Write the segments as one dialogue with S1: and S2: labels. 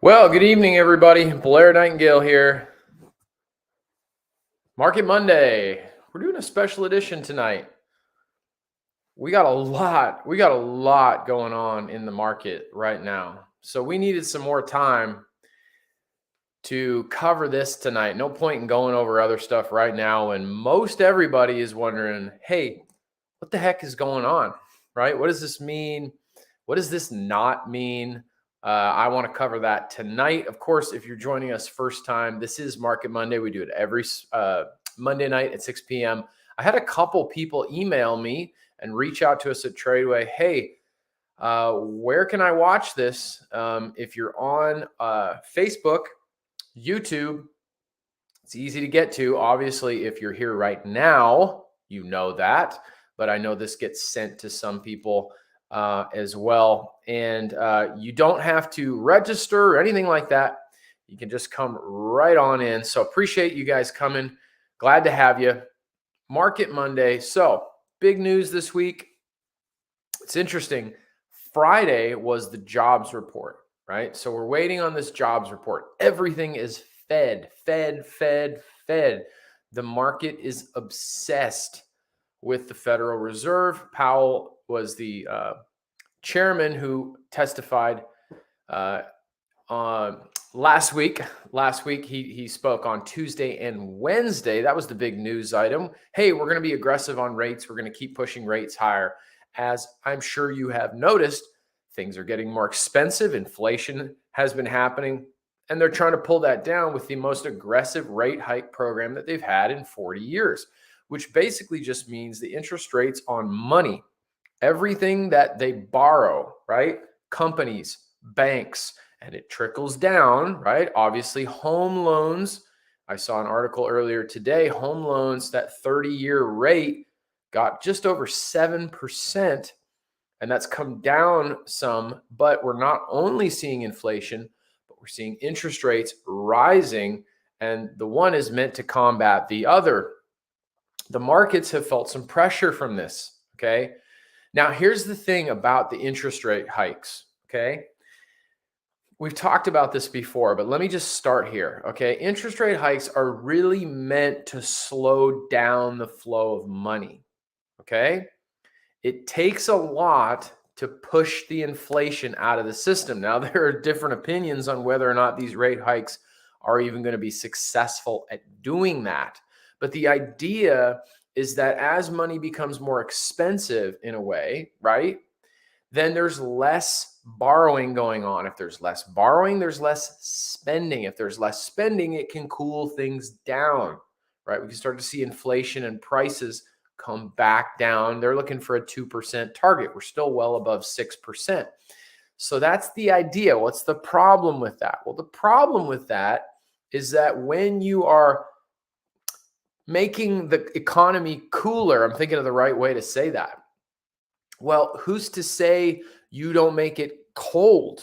S1: Well, good evening, everybody. Blair Nightingale here. Market Monday. We're doing a special edition tonight. We got a lot going on in the market right now. So we needed some more time to cover this tonight. No point in going over other stuff right now. And most everybody is wondering, hey, what the heck is going on, right? What does this mean? What does this not mean? I want to cover that tonight. Of course, if you're joining us first time, this is Market Monday. We do it every Monday night at 6 p.m. I had a couple people email me and reach out to us at Tradeway. Hey, where can I watch this? If you're on Facebook, YouTube, it's easy to get to. Obviously, if you're here right now, you know that. But I know this gets sent to some people as well. And you don't have to register or anything like that. You can just come right on in. So appreciate you guys coming. Glad to have you. Market Monday. So big news this week. It's interesting. Friday was the jobs report, right? So we're waiting on this jobs report. Everything is fed. The market is obsessed with the Federal Reserve. Powell was the chairman who testified last week. Last week, he spoke on Tuesday and Wednesday. That was the big news item. Hey, we're going to be aggressive on rates. We're going to keep pushing rates higher. As I'm sure you have noticed, things are getting more expensive. Inflation has been happening, and they're trying to pull that down with the most aggressive rate hike program that they've had in 40 years, which basically just means the interest rates on money, everything that they borrow, right? Companies, banks, and it trickles down, right? Obviously, home loans. I saw an article earlier today, home loans, that 30-year rate got just over 7%, and that's come down some, but we're not only seeing inflation, but we're seeing interest rates rising, and the one is meant to combat the other. The markets have felt some pressure from this, okay? Now, here's the thing about the interest rate hikes, okay? We've talked about this before, but let me just start here, okay? Interest rate hikes are really meant to slow down the flow of money, okay? It takes a lot to push the inflation out of the system. Now, there are different opinions on whether or not these rate hikes are even going to be successful at doing that. But the idea is that as money becomes more expensive in a way, right, then there's less borrowing going on. If there's less borrowing, there's less spending. If there's less spending, it can cool things down, right? We can start to see inflation and prices come back down. They're looking for a 2% target. We're still well above 6%. So that's the idea. What's the problem with that? Well, the problem with that is that when you are making the economy cooler, I'm thinking of the right way to say that. Well, who's to say you don't make it cold,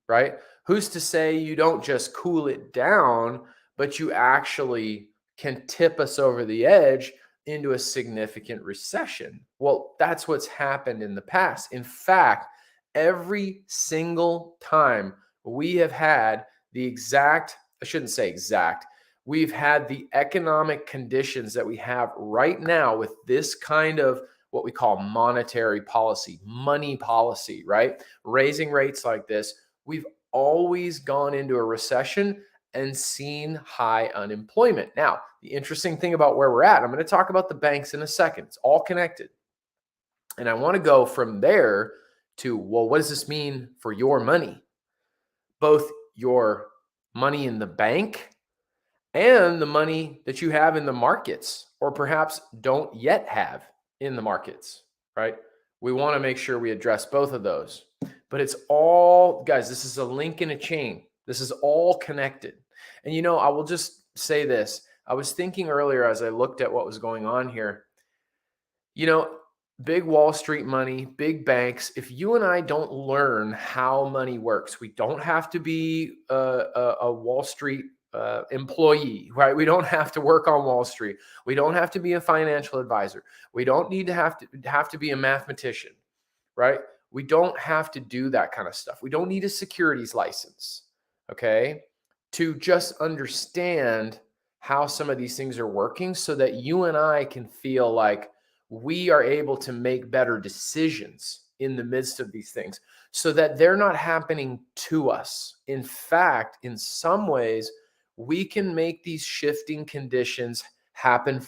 S1: right? Who's to say you don't just cool it down, but you actually can tip us over the edge into a significant recession? Well, that's what's happened in the past. In fact, every single time we have had the exact, I shouldn't say exact, we've had the economic conditions that we have right now with this kind of what we call monetary policy, money policy, right? Raising rates like this, we've always gone into a recession and seen high unemployment. Now, the interesting thing about where we're at, I'm going to talk about the banks in a second. It's all connected. And I want to go from there to, well, what does this mean for your money? Both your money in the bank and the money that you have in the markets, or perhaps don't yet have in the markets, right? We want to make sure we address both of those. But it's all, guys, this is a link in a chain. This is all connected. And you know, I will just say this. I was thinking earlier as I looked at what was going on here, you know, big Wall Street money, big banks, if you and I don't learn how money works, we don't have to be a Wall Street employee, right? We don't have to work on Wall Street. We don't have to be a financial advisor. We don't need to have to be a mathematician, right? We don't have to do that kind of stuff. We don't need a securities license. okay, to just understand how some of these things are working so that you and I can feel like we are able to make better decisions in the midst of these things so that they're not happening to us. In fact, in some ways, we can make these shifting conditions happen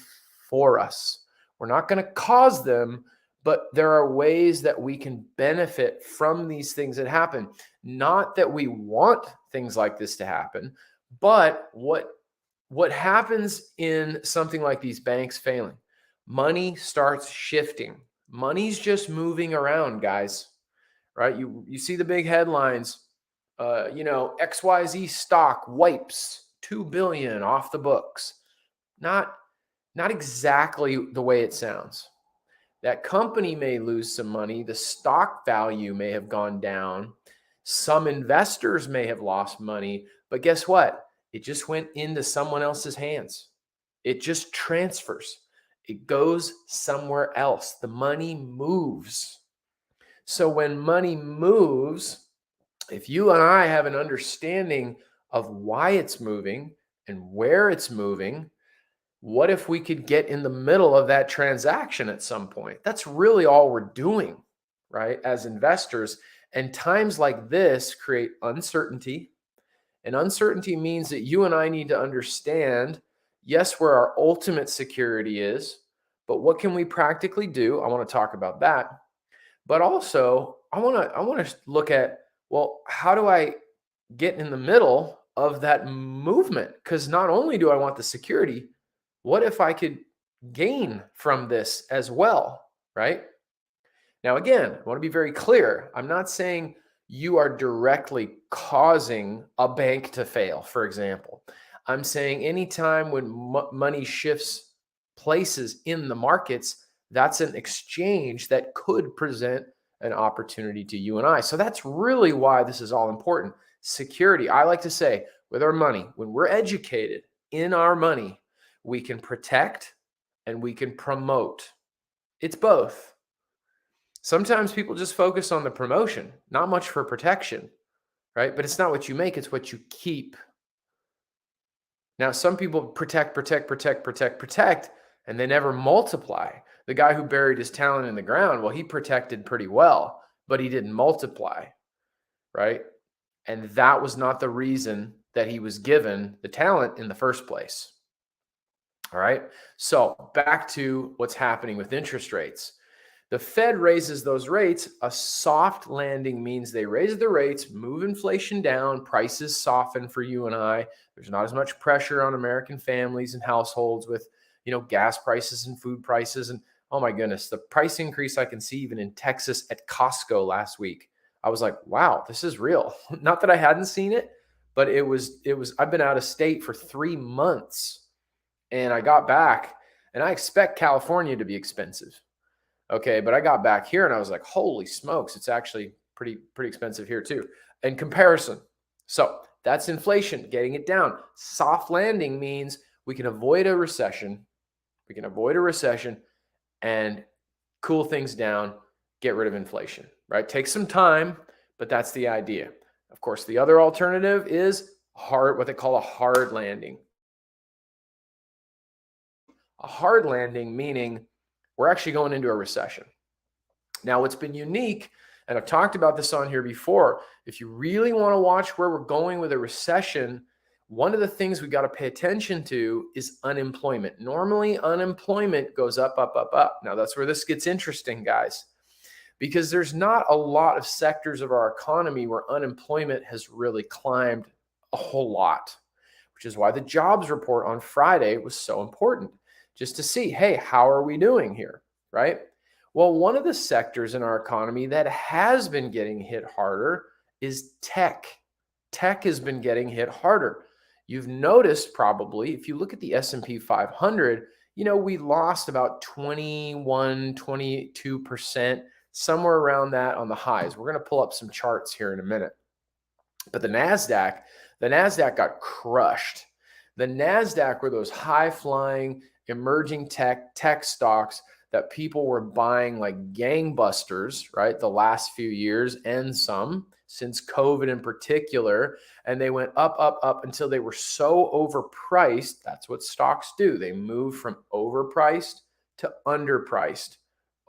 S1: for us. We're not going to cause them, but there are ways that we can benefit from these things that happen. Not that we want things like this to happen, but what happens in something like these banks failing? Money starts shifting. Money's just moving around, guys. Right? You see the big headlines. XYZ stock wipes 2 billion off the books. Not exactly the way it sounds. That company may lose some money. The stock value may have gone down. Some investors may have lost money, but guess what? It just went into someone else's hands. It just transfers. It goes somewhere else. The money moves. So when money moves, if you and I have an understanding of why it's moving and where it's moving, what if we could get in the middle of that transaction at some point? That's really all we're doing, right? As investors. And times like this create uncertainty. And uncertainty means that you and I need to understand, yes, where our ultimate security is, but what can we practically do? I want to talk about that. But also, I want to look at, well, how do I get in the middle of that movement? Because not only do I want the security, what if I could gain from this as well, right? Now, again, I want to be very clear. I'm not saying you are directly causing a bank to fail, for example. I'm saying anytime when money shifts places in the markets, that's an exchange that could present an opportunity to you and I. So that's really why this is all important. Security. I like to say with our money, when we're educated in our money, we can protect and we can promote. It's both. Sometimes people just focus on the promotion, not much for protection, right? But it's not what you make, it's what you keep. Now, some people protect, and they never multiply. The guy who buried his talent in the ground, well, he protected pretty well, but he didn't multiply, right? And that was not the reason that he was given the talent in the first place. All right. So back to what's happening with interest rates. The Fed raises those rates. A soft landing means they raise the rates, move inflation down, prices soften for you and I. There's not as much pressure on American families and households with, gas prices and food prices. And oh my goodness, the price increase I can see even in Texas at Costco last week. I was like, wow, this is real. Not that I hadn't seen it, but it was, I've been out of state for 3 months. And I got back, and I expect California to be expensive. Okay, but I got back here and I was like, holy smokes, it's actually pretty expensive here too in comparison. So that's inflation, getting it down. Soft landing means we can avoid a recession. We can avoid a recession and cool things down, get rid of inflation, right? Takes some time, but that's the idea. Of course, the other alternative is what they call a hard landing. A hard landing meaning we're actually going into a recession. Now, what's been unique, and I've talked about this on here before, if you really want to watch where we're going with a recession, one of the things we got to pay attention to is unemployment. Normally, unemployment goes up, up, up, up. Now, that's where this gets interesting, guys, because there's not a lot of sectors of our economy where unemployment has really climbed a whole lot, which is why the jobs report on Friday was so important. Just to see, hey, how are we doing here, right? Well, one of the sectors in our economy that has been getting hit harder is tech. Tech has been getting hit harder. You've noticed probably, if you look at the S&P 500, we lost about 21, 22%, somewhere around that on the highs. We're going to pull up some charts here in a minute. But the NASDAQ got crushed. The NASDAQ were those high-flying, emerging tech stocks that people were buying like gangbusters, right? The last few years and some since COVID in particular. And they went up, up, up until they were so overpriced. That's what stocks do. They move from overpriced to underpriced,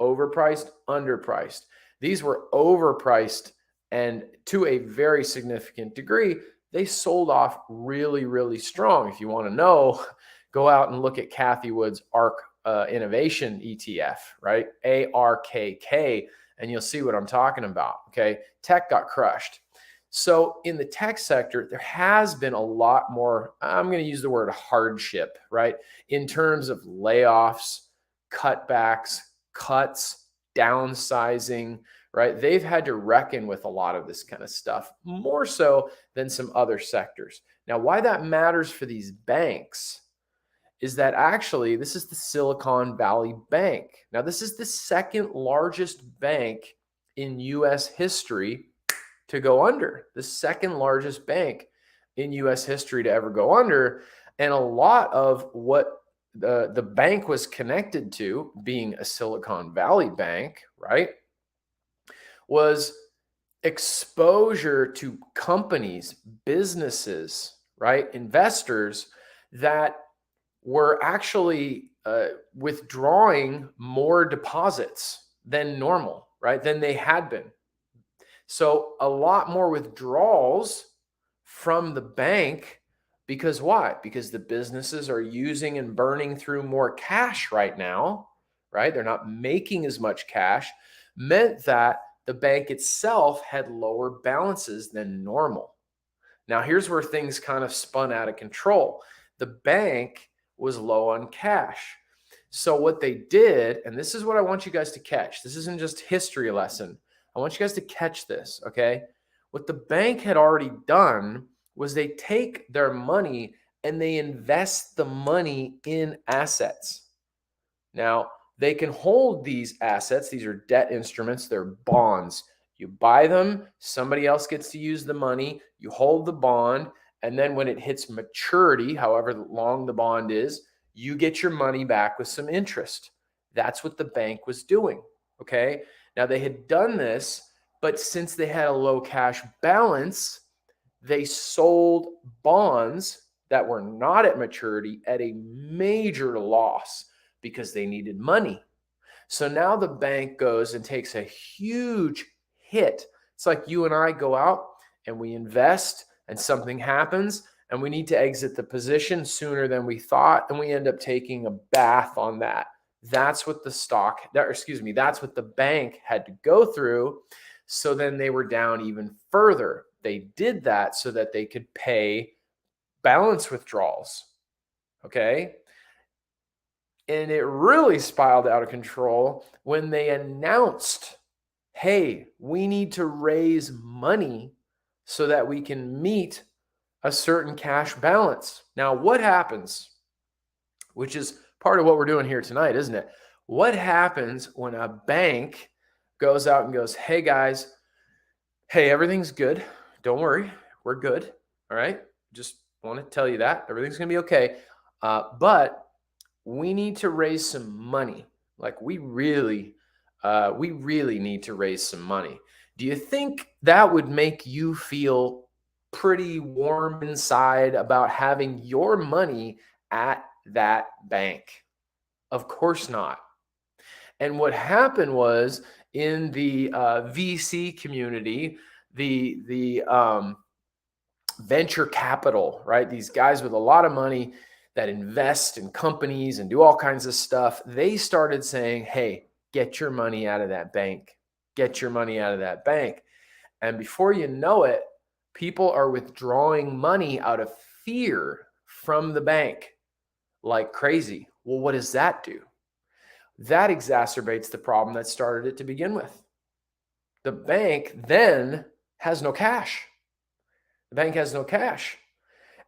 S1: overpriced, underpriced. These were overpriced, and to a very significant degree, they sold off really, really strong. If you want to know, go out and look at Cathie Wood's ARK Innovation ETF, right? ARKK, and you'll see what I'm talking about. Okay. Tech got crushed. So in the tech sector, there has been a lot more, I'm going to use the word hardship, right? In terms of layoffs, cutbacks, cuts, downsizing, right? They've had to reckon with a lot of this kind of stuff, more so than some other sectors. Now, why that matters for these banks is that actually this is the Silicon Valley Bank. Now, this is the second largest bank in US history to go under, the second largest bank in US history to ever go under. And a lot of what the bank was connected to, being a Silicon Valley bank, right, was exposure to companies, businesses, right, investors that were actually withdrawing more deposits than normal, right, than they had been. So a lot more withdrawals from the bank. Because why? Because the businesses are using and burning through more cash right now, right? They're not making as much cash, meant that the bank itself had lower balances than normal. Now, here's where things kind of spun out of control. The bank was low on cash. So what they did, and this is what I want you guys to catch. This isn't just history lesson. I want you guys to catch this, okay? What the bank had already done was they take their money and they invest the money in assets. Now, they can hold these assets. These are debt instruments. They're bonds. You buy them. Somebody else gets to use the money. You hold the bond. And then when it hits maturity, however long the bond is, you get your money back with some interest. That's what the bank was doing, okay? Now, they had done this, but since they had a low cash balance, they sold bonds that were not at maturity at a major loss because they needed money. So now the bank goes and takes a huge hit. It's like you and I go out and we invest and something happens and we need to exit the position sooner than we thought, and we end up taking a bath on that. That's what that's what the bank had to go through. So then they were down even further. They did that so that they could pay balance withdrawals. Okay. And it really spiraled out of control when they announced, hey, we need to raise money so that we can meet a certain cash balance. Now, what happens, which is part of what we're doing here tonight, isn't it? What happens when a bank goes out and goes, hey, guys, hey, everything's good. Don't worry. We're good. All right. Just want to tell you that everything's going to be okay. But we need to raise some money. Like we really need to raise some money. Do you think that would make you feel pretty warm inside about having your money at that bank? Of course not. And what happened was in the VC community, the venture capital, right? These guys with a lot of money that invest in companies and do all kinds of stuff. They started saying, hey, get your money out of that bank. Get your money out of that bank. And before you know it, people are withdrawing money out of fear from the bank like crazy. Well, what does that do? That exacerbates the problem that started it to begin with. The bank then has no cash. The bank has no cash.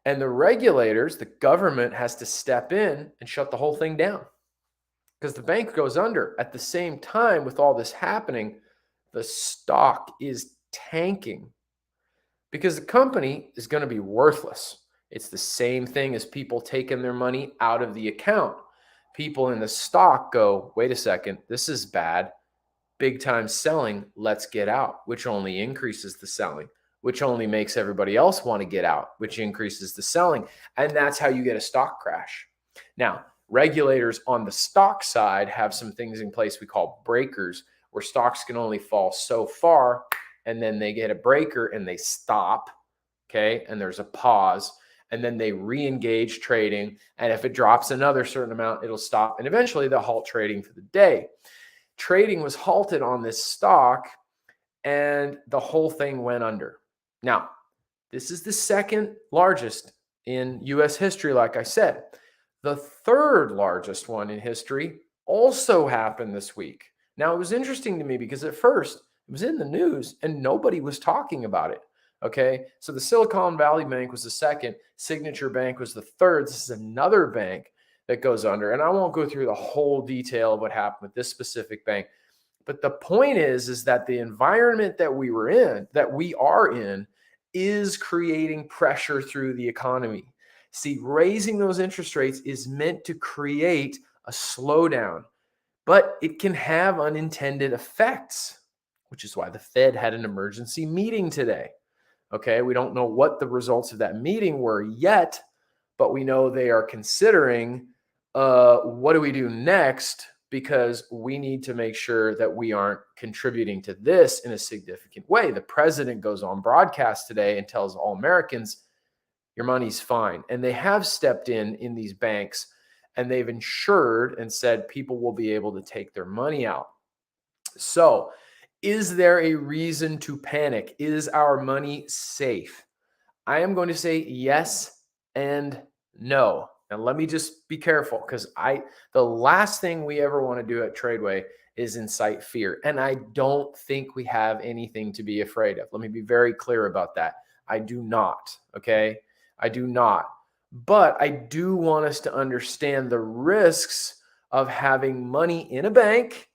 S1: And the regulators, the government, has to step in and shut the whole thing down because the bank goes under. At the same time, with all this happening, the stock is tanking because the company is going to be worthless. It's the same thing as people taking their money out of the account. people in the stock go, wait a second, this is bad. Big time selling, let's get out, which only increases the selling, which only makes everybody else want to get out, which increases the selling. And that's how you get a stock crash. Now, regulators on the stock side have some things in place we call breakers, where stocks can only fall so far, and then they get a breaker and they stop, okay? And there's a pause, and then they re-engage trading. And if it drops another certain amount, it'll stop. And eventually they'll halt trading for the day. Trading was halted on this stock, and the whole thing went under. Now, this is the second largest in US history, like I said. The third largest one in history also happened this week. Now, it was interesting to me because at first it was in the news and nobody was talking about it. Okay, so the Silicon Valley Bank was the second, Signature Bank was the third. This is another bank that goes under. And I won't go through the whole detail of what happened with this specific bank. But the point is that the environment that we are in, is creating pressure through the economy. See, raising those interest rates is meant to create a slowdown, but it can have unintended effects, which is why the Fed had an emergency meeting today. Okay, we don't know what the results of that meeting were yet, but we know they are considering what do we do next, because we need to make sure that we aren't contributing to this in a significant way. The president goes on broadcast today and tells all Americans, your money's fine. And they have stepped in these banks, and they've insured and said people will be able to take their money out. So is there a reason to panic? Is our money safe? I am going to say yes and no. And let me just be careful, because the last thing we ever want to do at Tradeway is incite fear. And I don't think we have anything to be afraid of. Let me be very clear about that. I do not. Okay. I do not. But I do want us to understand the risks of having money in a bank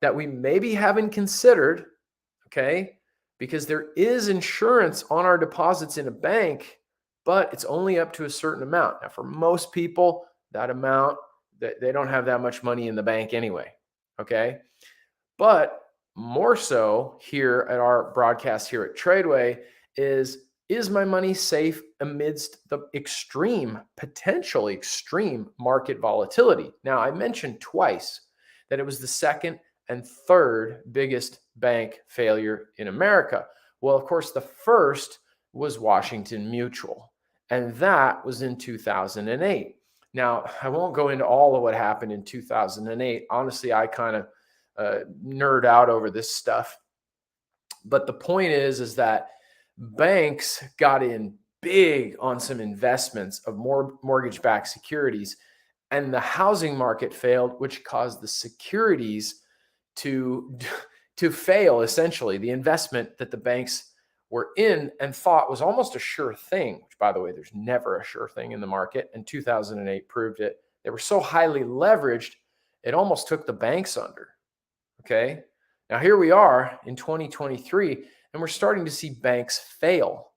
S1: that we maybe haven't considered. Okay. Because there is insurance on our deposits in a bank, but it's only up to a certain amount. Now, for most people, that amount, they don't have that much money in the bank anyway, okay? But more so here at our broadcast here at Tradeway is my money safe amidst the potentially extreme market volatility? Now, I mentioned twice that it was the second and third biggest bank failure in America. Well, of course, the first was Washington Mutual, and that was in 2008. Now, I won't go into all of what happened in 2008. Honestly, I kind of nerd out over this stuff. But the point is that banks got in big on some investments of mortgage-backed securities, and the housing market failed, which caused the securities to fail. Essentially, the investment that the banks were in and thought was almost a sure thing, which, by the way, there's never a sure thing in the market, and 2008 proved it. They were so highly leveraged, it almost took the banks under. Okay, now here we are in 2023, and we're starting to see banks fail.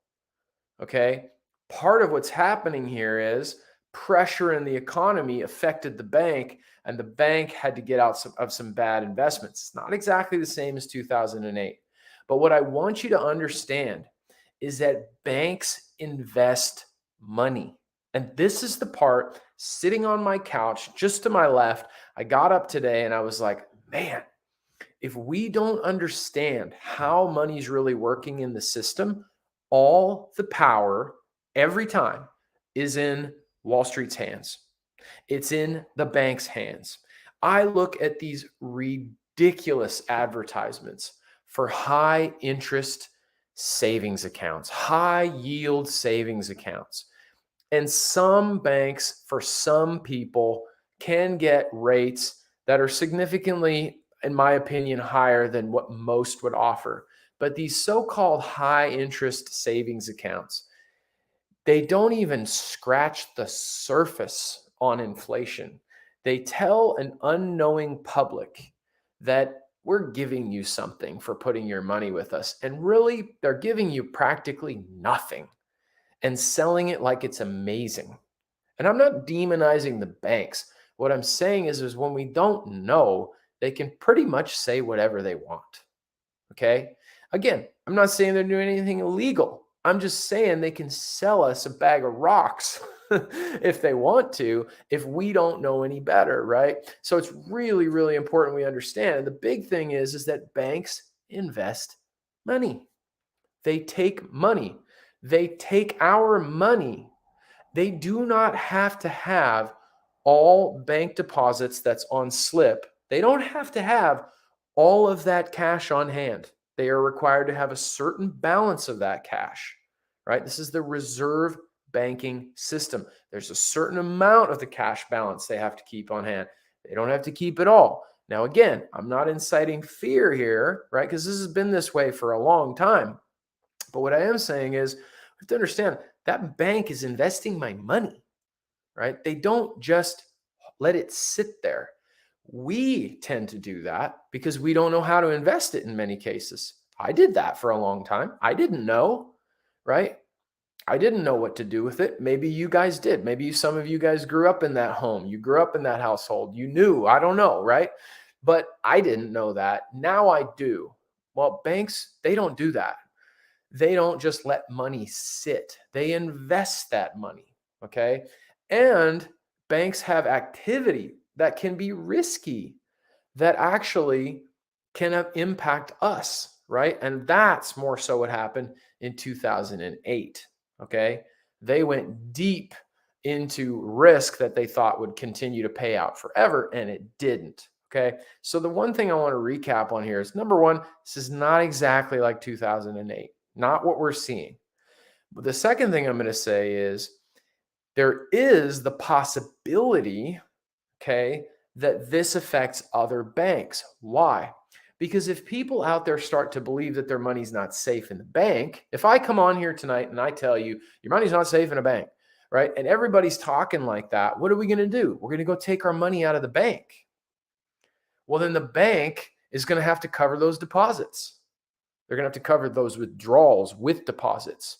S1: Okay, part of what's happening here is pressure in the economy affected the bank, and the bank had to get out of some bad investments. It's not exactly the same as 2008. But what I want you to understand is that banks invest money. And this is the part sitting on my couch just to my left. I got up today and I was like, man, if we don't understand how money's really working in the system, all the power every time is in Wall Street's hands. It's in the bank's hands. I look at these ridiculous advertisements for high interest savings accounts, high yield savings accounts. And some banks, for some people, can get rates that are significantly, in my opinion, higher than what most would offer. But these so-called high interest savings accounts, they don't even scratch the surface on inflation. They tell an unknowing public that we're giving you something for putting your money with us. And really, they're giving you practically nothing and selling it like it's amazing. And I'm not demonizing the banks. What I'm saying is when we don't know, they can pretty much say whatever they want. Okay. Again, I'm not saying they're doing anything illegal. I'm just saying they can sell us a bag of rocks if they want to, if we don't know any better, right? So it's really, really important we understand. And the big thing is that banks invest money. They take money. They take our money. They do not have to have all bank deposits that's on slip. They don't have to have all of that cash on hand. They are required to have a certain balance of that cash, right? This is the reserve banking system. There's a certain amount of the cash balance they have to keep on hand. They don't have to keep it all. Now, again, I'm not inciting fear here, right? Because this has been this way for a long time. But what I am saying is, we have to understand that bank is investing my money, right? They don't just let it sit there. We tend to do that because we don't know how to invest it in many cases. I did that for a long time. I didn't know, right? I didn't know what to do with it. Maybe you guys did. Maybe some of you guys grew up in that home. You grew up in that household. You knew. I don't know, right? But I didn't know that. Now I do. Well, banks, they don't do that. They don't just let money sit. They invest that money, okay? And banks have activity that can be risky, that actually can impact us, right? And that's more so what happened in 2008, okay? They went deep into risk that they thought would continue to pay out forever, and it didn't. Okay. So the one thing I want to recap on here is number one, this is not exactly like 2008, not what we're seeing. But the second thing I'm going to say is there is the possibility, okay, that this affects other banks. Why? Because if people out there start to believe that their money's not safe in the bank, if I come on here tonight and I tell you your money's not safe in a bank, right? And everybody's talking like that, what are we going to do? We're going to go take our money out of the bank. Well, then the bank is going to have to cover those deposits. They're going to have to cover those withdrawals with deposits.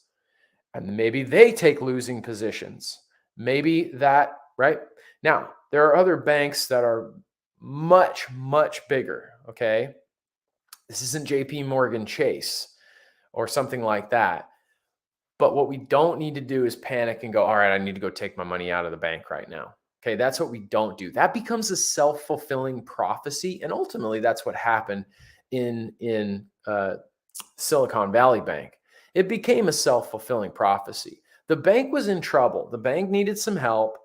S1: And maybe they take losing positions. Maybe that, right? Now, there are other banks that are much, much bigger, okay? This isn't JP Morgan Chase or something like that. But what we don't need to do is panic and go, all right, I need to go take my money out of the bank right now. Okay, that's what we don't do. That becomes a self-fulfilling prophecy, and ultimately, that's what happened in Silicon Valley Bank. It became a self-fulfilling prophecy. The bank was in trouble. The bank needed some help.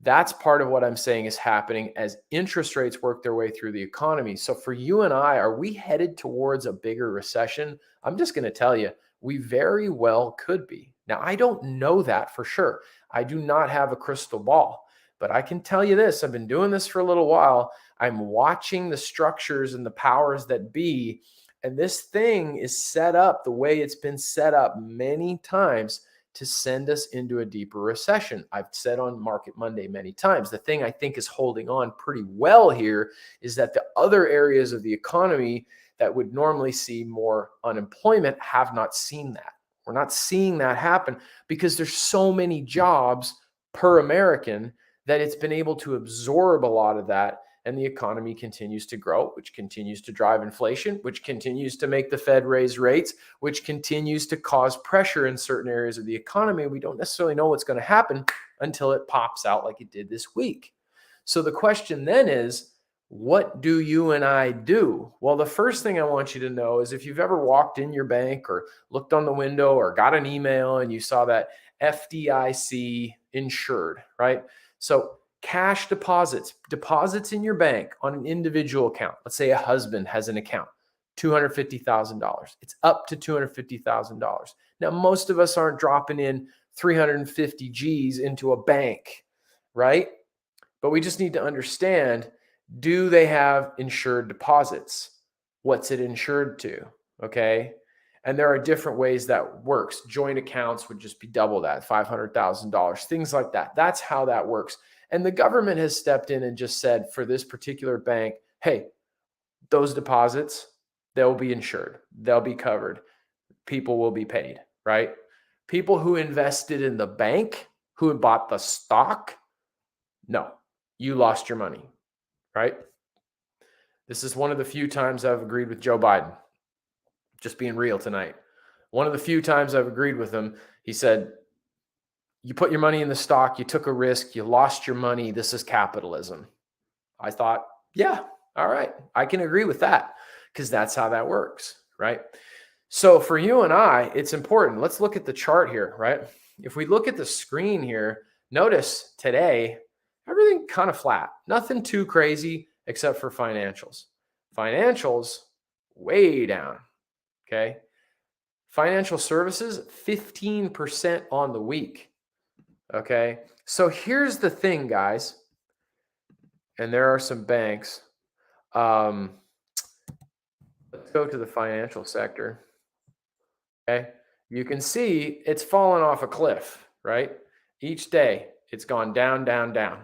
S1: That's part of what I'm saying is happening as interest rates work their way through the economy. So for you and I, are we headed towards a bigger recession? I'm just going to tell you, we very well could be. Now, I don't know that for sure. I do not have a crystal ball. But I can tell you this, I've been doing this for a little while. I'm watching the structures and the powers that be, and this thing is set up the way it's been set up many times to send us into a deeper recession. I've said on Market Monday many times, the thing I think is holding on pretty well here is that the other areas of the economy that would normally see more unemployment have not seen that. We're not seeing that happen because there's so many jobs per American that it's been able to absorb a lot of that, and the economy continues to grow, which continues to drive inflation, which continues to make the Fed raise rates, which continues to cause pressure in certain areas of the economy. We don't necessarily know what's going to happen until it pops out like it did this week. So the question then is, what do you and I do? Well, the first thing I want you to know is if you've ever walked in your bank or looked on the window or got an email and you saw that FDIC insured, right? So cash deposits in your bank on an individual account. Let's say a husband has an account, $250,000. It's up to $250,000. Now, most of us aren't dropping in 350 G's into a bank, right? But we just need to understand, do they have insured deposits? What's it insured to? Okay. And there are different ways that works. Joint accounts would just be double that, $500,000, things like that. That's how that works. And the government has stepped in and just said for this particular bank, hey, those deposits, they'll be insured. They'll be covered. People will be paid, right? People who invested in the bank, who bought the stock, no. you lost your money, right? This is one of the few times I've agreed with Joe Biden. Just being real tonight. One of the few times I've agreed with him. He said, you put your money in the stock, you took a risk, you lost your money. This is capitalism. I thought, yeah, all right, I can agree with that because that's how that works, right? So for you and I, it's important. Let's look at the chart here, right? If we look at the screen here, notice today, everything kind of flat. Nothing too crazy except for financials. Financials way down, okay? Financial services, 15% on the week, okay? So here's the thing, guys, and there are some banks. Let's go to the financial sector, okay? You can see it's fallen off a cliff, right? Each day it's gone down, down, down,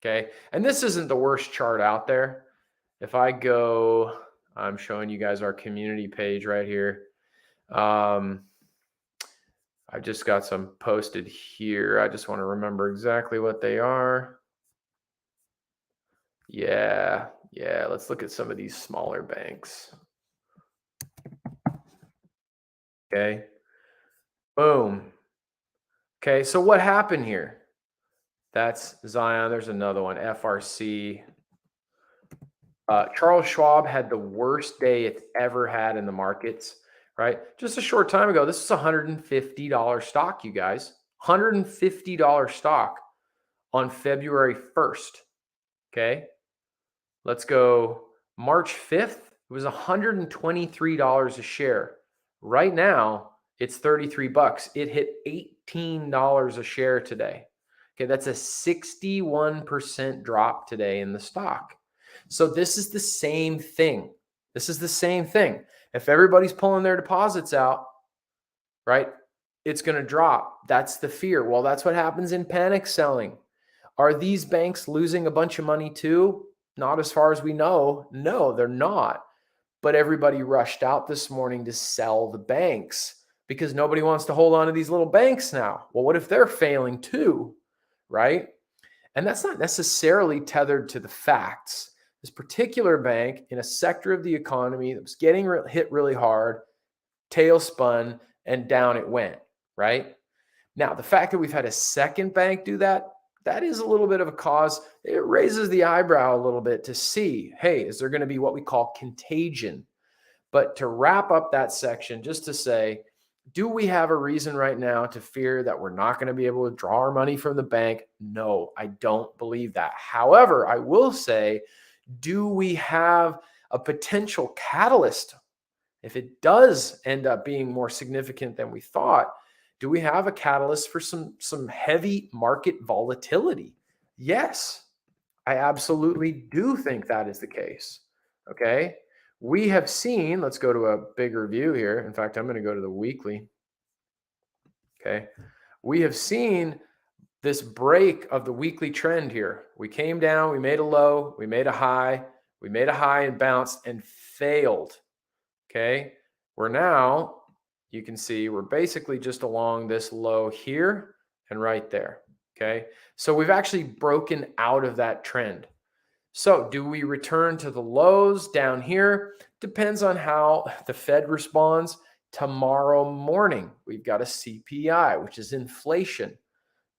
S1: okay? And this isn't the worst chart out there. If I go, I'm showing you guys our community page right here. I just got some posted here. I just want to remember exactly what they are. Yeah. Let's look at some of these smaller banks. Okay. Boom. Okay. So what happened here? That's Zion. There's another one, FRC. Charles Schwab had the worst day it's ever had in the markets, right? Just a short time ago, this is a $150 stock, you guys. $150 stock on February 1st. Okay. Let's go March 5th. It was $123 a share. Right now, it's 33 bucks. It hit $18 a share today. Okay, that's a 61% drop today in the stock. So this is the same thing. This is the same thing. If everybody's pulling their deposits out, right, it's going to drop. That's the fear. Well, that's what happens in panic selling. Are these banks losing a bunch of money too? Not as far as we know. No, they're not. But everybody rushed out this morning to sell the banks because nobody wants to hold on to these little banks now. Well, what if they're failing too, right? And that's not necessarily tethered to the facts. This particular bank in a sector of the economy that was getting hit really hard, tail spun, and down it went, right? Now, the fact that we've had a second bank do that, that is a little bit of a cause. It raises the eyebrow a little bit to see, hey, is there going to be what we call contagion? But to wrap up that section, just to say, do we have a reason right now to fear that we're not going to be able to draw our money from the bank? No, I don't believe that. However, I will say, do we have a potential catalyst? If it does end up being more significant than we thought, do we have a catalyst for some heavy market volatility? Yes, I absolutely do think that is the case. Okay. We have seen, let's go to a bigger view here. In fact, I'm going to go to the weekly. Okay. We have seen this break of the weekly trend here. We came down, we made a low, we made a high and bounced and failed. Okay. We're now, you can see we're basically just along this low here and right there. Okay. So we've actually broken out of that trend. So do we return to the lows down here? Depends on how the Fed responds. Tomorrow morning, we've got a CPI, which is inflation.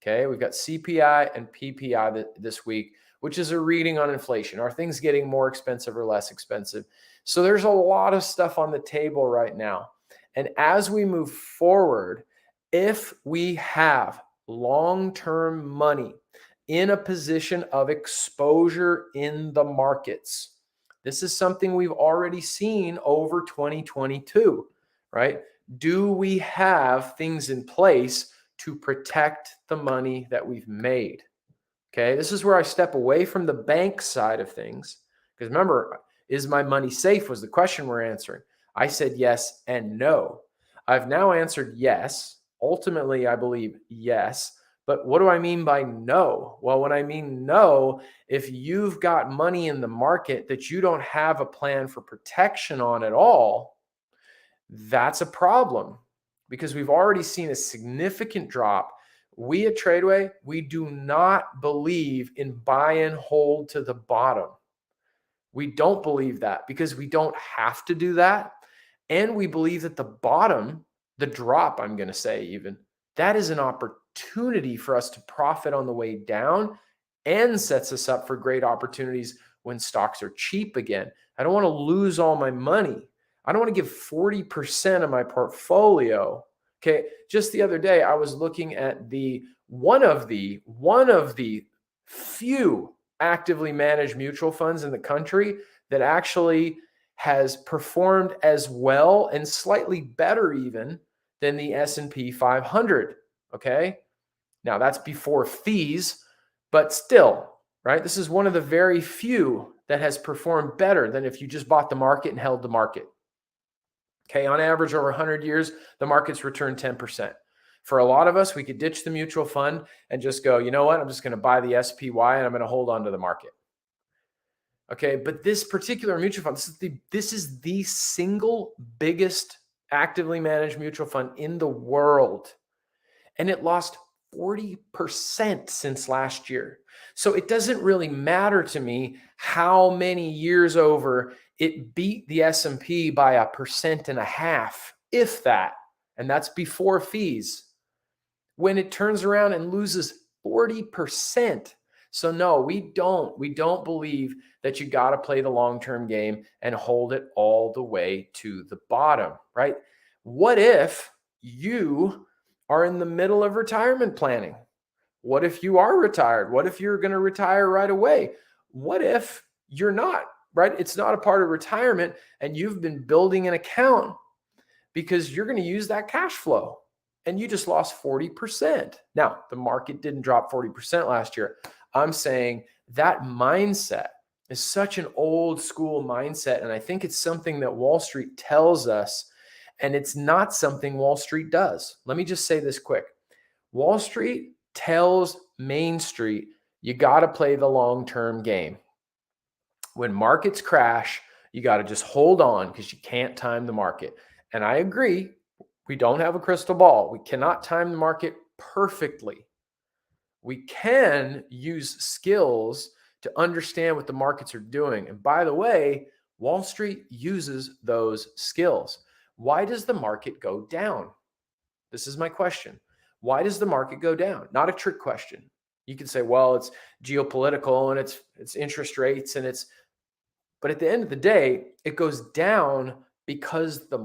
S1: Okay. We've got CPI and PPI this week, which is a reading on inflation. Are things getting more expensive or less expensive? So there's a lot of stuff on the table right now. And as we move forward, if we have long-term money in a position of exposure in the markets, this is something we've already seen over 2022, right? Do we have things in place to protect the money that we've made? Okay, this is where I step away from the bank side of things. Because remember, is my money safe was the question we're answering. I said yes and no. I've now answered yes. Ultimately, I believe yes. But what do I mean by no? Well, when I mean no, if you've got money in the market that you don't have a plan for protection on at all, that's a problem because we've already seen a significant drop. We at Tradeway, we do not believe in buy and hold to the bottom. We don't believe that because we don't have to do that. And we believe that the bottom, the drop, I'm going to say even, that is an opportunity for us to profit on the way down and sets us up for great opportunities when stocks are cheap again. I don't want to lose all my money. I don't want to give 40% of my portfolio. Okay. Just the other day, I was looking at one of the few actively managed mutual funds in the country that actually has performed as well and slightly better even than the S&P 500. Okay. Now that's before fees, but still, right? This is one of the very few that has performed better than if you just bought the market and held the market. Okay. On average, over 100 years, the market's returned 10%. For a lot of us, we could ditch the mutual fund and just go, you know what? I'm just going to buy the SPY and I'm going to hold on to the market. Okay. But this particular mutual fund, this is the single biggest actively managed mutual fund in the world. And it lost 40% since last year. So it doesn't really matter to me how many years over it beat the S&P by 1.5%, if that, and that's before fees. When it turns around and loses 40%. So no, we don't believe that you got to play the long-term game and hold it all the way to the bottom, right? What if you are in the middle of retirement planning? What if you are retired? What if you're going to retire right away? What if you're not, right? It's not a part of retirement and you've been building an account because you're going to use that cash flow and you just lost 40%. Now, the market didn't drop 40% last year. I'm saying that mindset is such an old school mindset. And I think it's something that Wall Street tells us, and it's not something Wall Street does. Let me just say this quick. Wall Street tells Main Street, you got to play the long-term game. When markets crash, you got to just hold on because you can't time the market. And I agree, we don't have a crystal ball. We cannot time the market perfectly. We can use skills to understand what the markets are doing. And by the way, Wall Street uses those skills. Why does the market go down? This is my question. Why does the market go down? Not a trick question. You can say, well, it's geopolitical and it's interest rates but at the end of the day, it goes down because the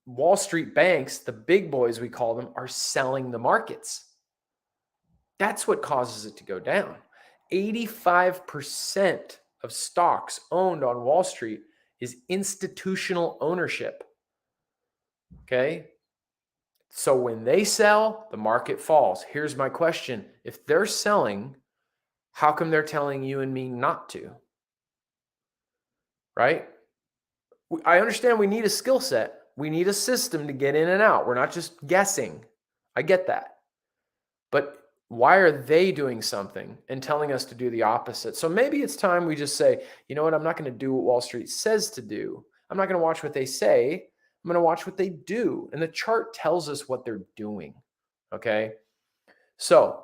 S1: Wall Street banks, the big boys we call them, are selling the markets. That's what causes it to go down. 85% of stocks owned on Wall Street is institutional ownership. Okay. So when they sell, the market falls. Here's my question. If they're selling, how come they're telling you and me not to? Right? I understand we need a skill set. We need a system to get in and out. We're not just guessing. I get that. But why are they doing something and telling us to do the opposite? So maybe it's time we just say, you know what? I'm not going to do what Wall Street says to do. I'm not going to watch what they say. I'm going to watch what they do. And the chart tells us what they're doing. Okay. So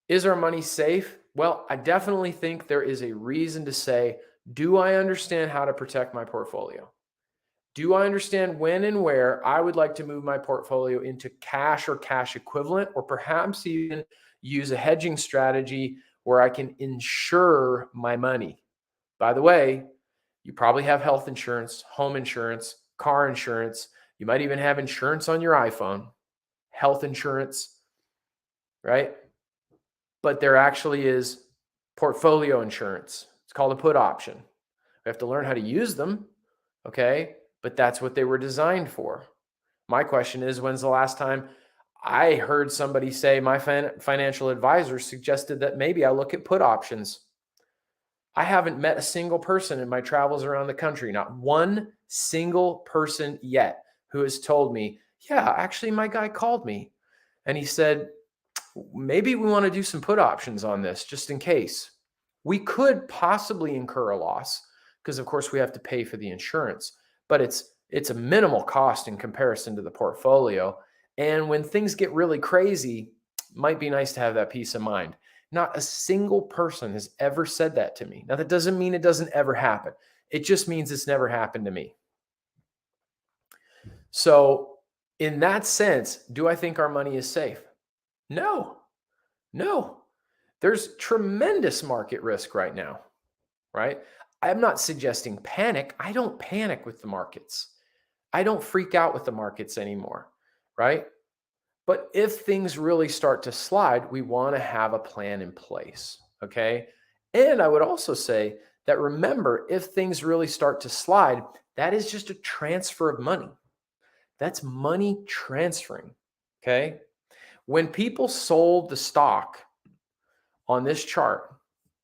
S1: is our money safe? Well, I definitely think there is a reason to say, do I understand how to protect my portfolio? Do I understand when and where I would like to move my portfolio into cash or cash equivalent, or perhaps even use a hedging strategy where I can insure my money? By the way, you probably have health insurance, home insurance, car insurance. You might even have insurance on your iPhone, health insurance, right? But there actually is portfolio insurance. It's called a put option. We have to learn how to use them, okay? But that's what they were designed for. My question is, when's the last time I heard somebody say my financial advisor suggested that maybe I look at put options? I haven't met a single person in my travels around the country, not one single person yet, who has told me, yeah, actually my guy called me and he said, maybe we want to do some put options on this just in case. We could possibly incur a loss because of course we have to pay for the insurance, but it's a minimal cost in comparison to the portfolio. And when things get really crazy, might be nice to have that peace of mind. Not a single person has ever said that to me. Now, that doesn't mean it doesn't ever happen. It just means it's never happened to me. So, in that sense, do I think our money is safe? No, no. There's tremendous market risk right now, right? I'm not suggesting panic. I don't panic with the markets. I don't freak out with the markets anymore, right? But if things really start to slide, we want to have a plan in place, okay? And I would also say that remember, if things really start to slide, that is just a transfer of money. That's money transferring, okay? When people sold the stock on this chart,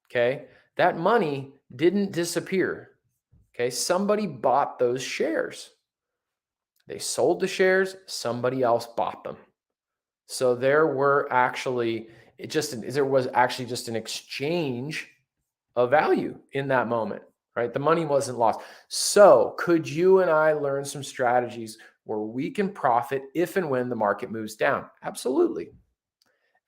S1: okay, that money didn't disappear, okay? Somebody bought those shares. They sold the shares, somebody else bought them. So there was actually just an exchange of value in that moment, right? The money wasn't lost. So could you and I learn some strategies where we can profit if and when the market moves down? Absolutely.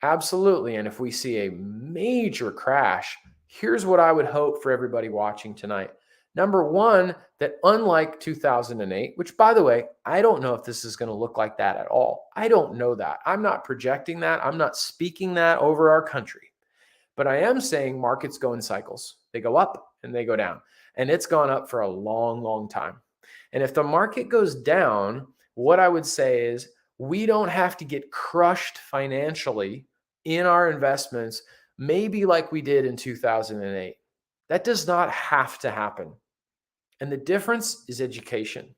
S1: Absolutely. And if we see a major crash, here's what I would hope for everybody watching tonight. Number one, that unlike 2008, which by the way, I don't know if this is going to look like that at all. I don't know that. I'm not projecting that. I'm not speaking that over our country. But I am saying markets go in cycles. They go up and they go down. And it's gone up for a long, long time. And if the market goes down, what I would say is we don't have to get crushed financially in our investments, maybe like we did in 2008. That does not have to happen. And the difference is education.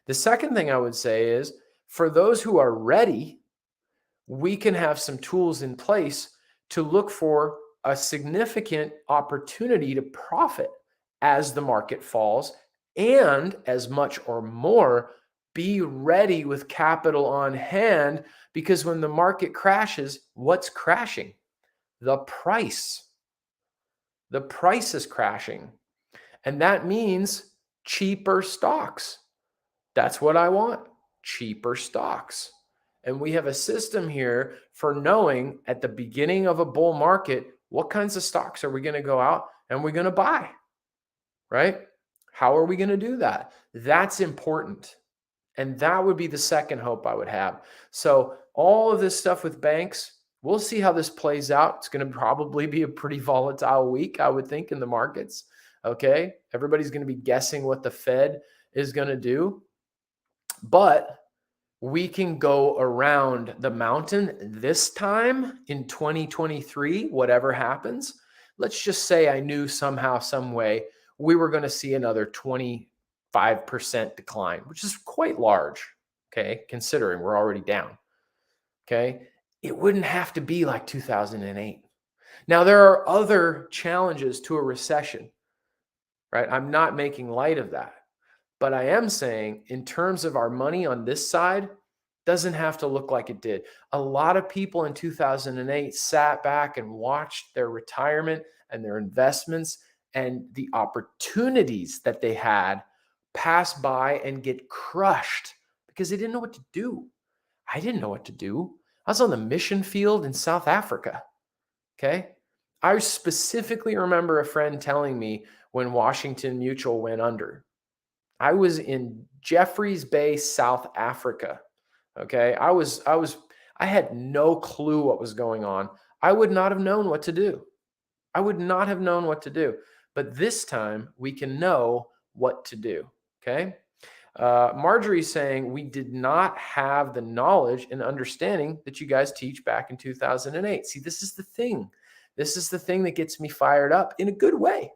S1: The second thing I would say is for those who are ready, we can have some tools in place to look for a significant opportunity to profit as the market falls, and as much or more, be ready with capital on hand, because when the market crashes, what's crashing? The price. The price is crashing. And that means cheaper stocks. That's what I want, cheaper stocks. And we have a system here for knowing at the beginning of a bull market, what kinds of stocks are we going to go out and we're going to buy, right? How are we going to do that? That's important. And that would be the second hope I would have. So all of this stuff with banks, we'll see how this plays out. It's going to probably be a pretty volatile week, I would think, in the markets. Okay. Everybody's going to be guessing what the Fed is going to do. But we can go around the mountain this time in 2023, whatever happens. Let's just say I knew somehow, some way, we were going to see another 25% decline, which is quite large, okay, considering we're already down, okay? It wouldn't have to be like 2008. Now, there are other challenges to a recession, right? I'm not making light of that. But I am saying in terms of our money on this side, doesn't have to look like it did. A lot of people in 2008 sat back and watched their retirement and their investments and the opportunities that they had pass by and get crushed because they didn't know what to do. I didn't know what to do. I was on the mission field in South Africa. Okay. I specifically remember a friend telling me when Washington Mutual went under. I was in Jeffreys Bay, South Africa. Okay. I had no clue what was going on. I would not have known what to do. I would not have known what to do. But this time we can know what to do. Okay. Marjorie's saying we did not have the knowledge and understanding that you guys teach back in 2008. See, this is the thing. This is the thing that gets me fired up in a good way,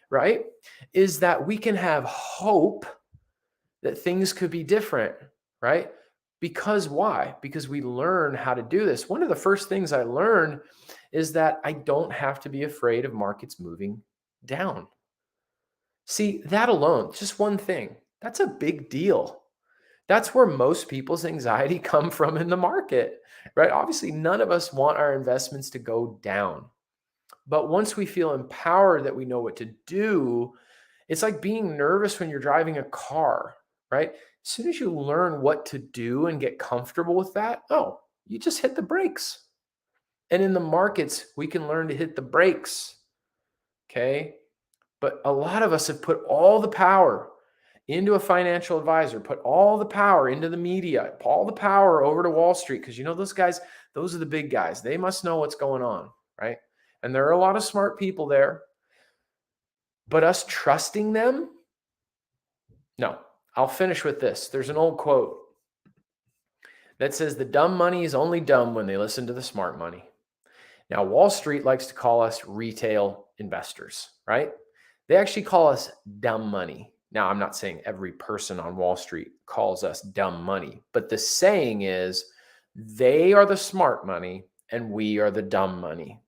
S1: right? Is that we can have hope that things could be different, right? Because why? Because we learn how to do this. One of the first things I learned is that I don't have to be afraid of markets moving down. See, that alone, just one thing, that's a big deal. That's where most people's anxiety come from in the market, right? Obviously, none of us want our investments to go down. But once we feel empowered that we know what to do, it's like being nervous when you're driving a car, right? As soon as you learn what to do and get comfortable with that, oh, you just hit the brakes. And in the markets, we can learn to hit the brakes. Okay. But a lot of us have put all the power into a financial advisor, put all the power into the media, all the power over to Wall Street. Because those guys, those are the big guys. They must know what's going on, right? And there are a lot of smart people there. But us trusting them? No. I'll finish with this. There's an old quote that says the dumb money is only dumb when they listen to the smart money. Now, Wall Street likes to call us retail investors, right? They actually call us dumb money. Now, I'm not saying every person on Wall Street calls us dumb money, but the saying is they are the smart money and we are the dumb money.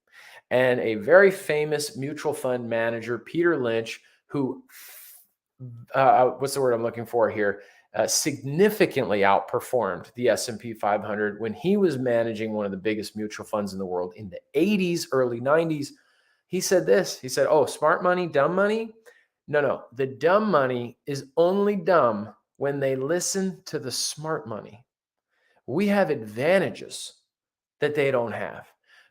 S1: And a very famous mutual fund manager, Peter Lynch, who, what's the word I'm looking for here? Significantly outperformed the S&P 500 when he was managing one of the biggest mutual funds in the world in the 80s, early 90s. He said this. He said, oh, smart money, dumb money? No. The dumb money is only dumb when they listen to the smart money. We have advantages that they don't have,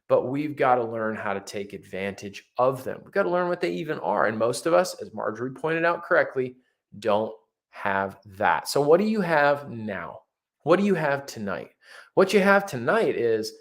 S1: but we've got to learn how to take advantage of them. We've got to learn what they even are. And most of us, as Marjorie pointed out correctly, don't have that. So what do you have now? What do you have tonight? What you have tonight is,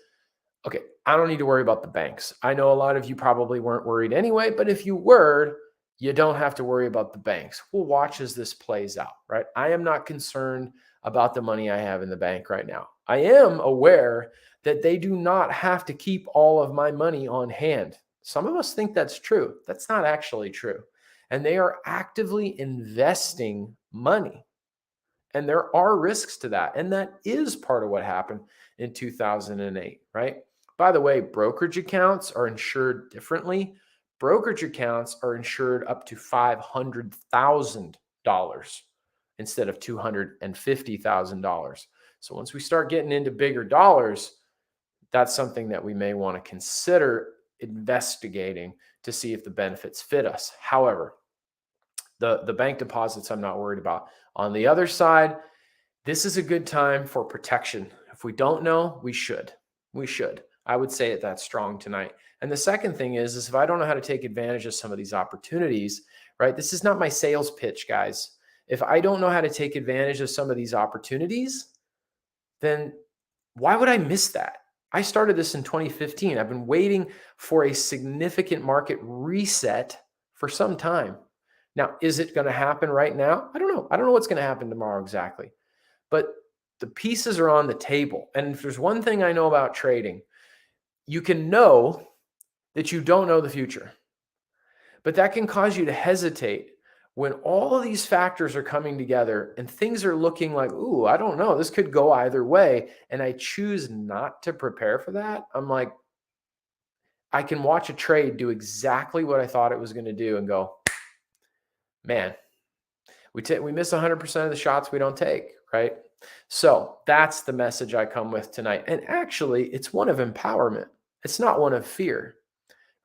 S1: okay, I don't need to worry about the banks. I know a lot of you probably weren't worried anyway, but if you were, you don't have to worry about the banks. We'll watch as this plays out, right? I am not concerned about the money I have in the bank right now. I am aware that they do not have to keep all of my money on hand. Some of us think that's true. That's not actually true. And they are actively investing money. And there are risks to that. And that is part of what happened in 2008, right? By the way, brokerage accounts are insured differently. Brokerage accounts are insured up to $500,000 instead of $250,000. So once we start getting into bigger dollars, that's something that we may want to consider investigating to see if the benefits fit us. However, the bank deposits I'm not worried about. On the other side, this is a good time for protection. If we don't know, we should. We should. I would say it that strong tonight. And the second thing is if I don't know how to take advantage of some of these opportunities, right? This is not my sales pitch, guys. If I don't know how to take advantage of some of these opportunities, then why would I miss that? I started this in 2015. I've been waiting for a significant market reset for some time. Now, is it going to happen right now? I don't know. I don't know what's going to happen tomorrow exactly. But the pieces are on the table. And if there's one thing I know about trading, you can know that you don't know the future. But that can cause you to hesitate when all of these factors are coming together and things are looking like, ooh, I don't know, this could go either way. And I choose not to prepare for that. I'm like, I can watch a trade do exactly what I thought it was going to do and go, man, we miss 100% of the shots we don't take, right? So that's the message I come with tonight. And actually, it's one of empowerment. It's not one of fear,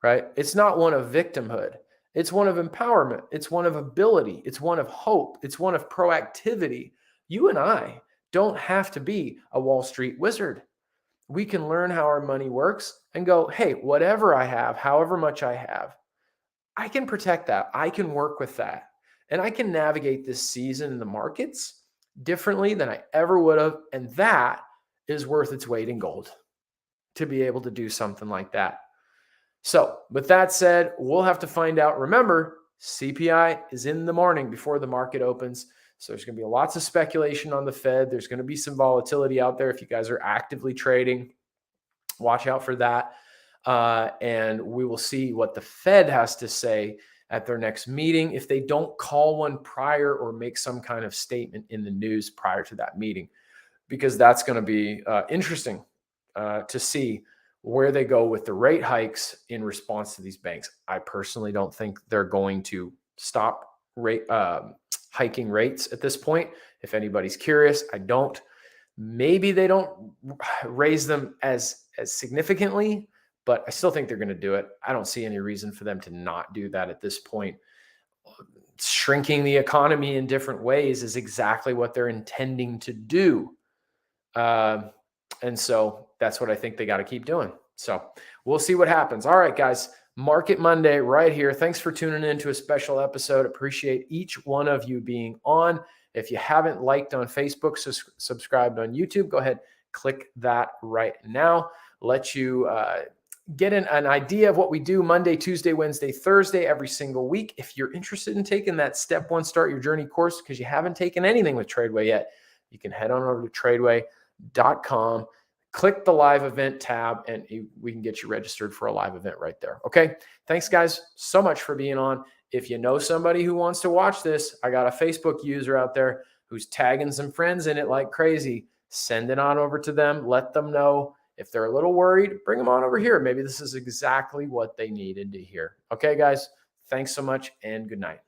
S1: right? It's not one of victimhood. It's one of empowerment. It's one of ability. It's one of hope. It's one of proactivity. You and I don't have to be a Wall Street wizard. We can learn how our money works and go, hey, whatever I have, however much I have, I can protect that. I can work with that. And I can navigate this season in the markets differently than I ever would have. And that is worth its weight in gold to be able to do something like that. So with that said, we'll have to find out. Remember, CPI is in the morning before the market opens. So there's going to be lots of speculation on the Fed. There's going to be some volatility out there. If you guys are actively trading, watch out for that. And we will see what the Fed has to say at their next meeting if they don't call one prior or make some kind of statement in the news prior to that meeting, because that's going to be interesting to see where they go with the rate hikes in response to these banks. I personally don't think they're going to stop hiking rates at this point. If anybody's curious, I don't. Maybe they don't raise them as significantly, but I still think they're going to do it. I don't see any reason for them to not do that at this point. shrinking the economy in different ways is exactly what they're intending to do. And so that's what I think they got to keep doing. So we'll see what happens. All right, guys, Market Monday right here. Thanks for tuning in to a special episode. Appreciate each one of you being on. If you haven't liked on Facebook, subscribed on YouTube, go ahead, click that right now. Let you get an idea of what we do Monday, Tuesday, Wednesday, Thursday, every single week. If you're interested in taking that Step 1 Start Your Journey course because you haven't taken anything with Tradeway yet, you can head on over to tradeway.com, click the live event tab, and we can get you registered for a live event right there. Okay. Thanks, guys, so much for being on. If you know somebody who wants to watch this, I got a Facebook user out there who's tagging some friends in it like crazy. Send it on over to them. Let them know. If they're a little worried, bring them on over here. Maybe this is exactly what they needed to hear. Okay, guys, thanks so much and good night.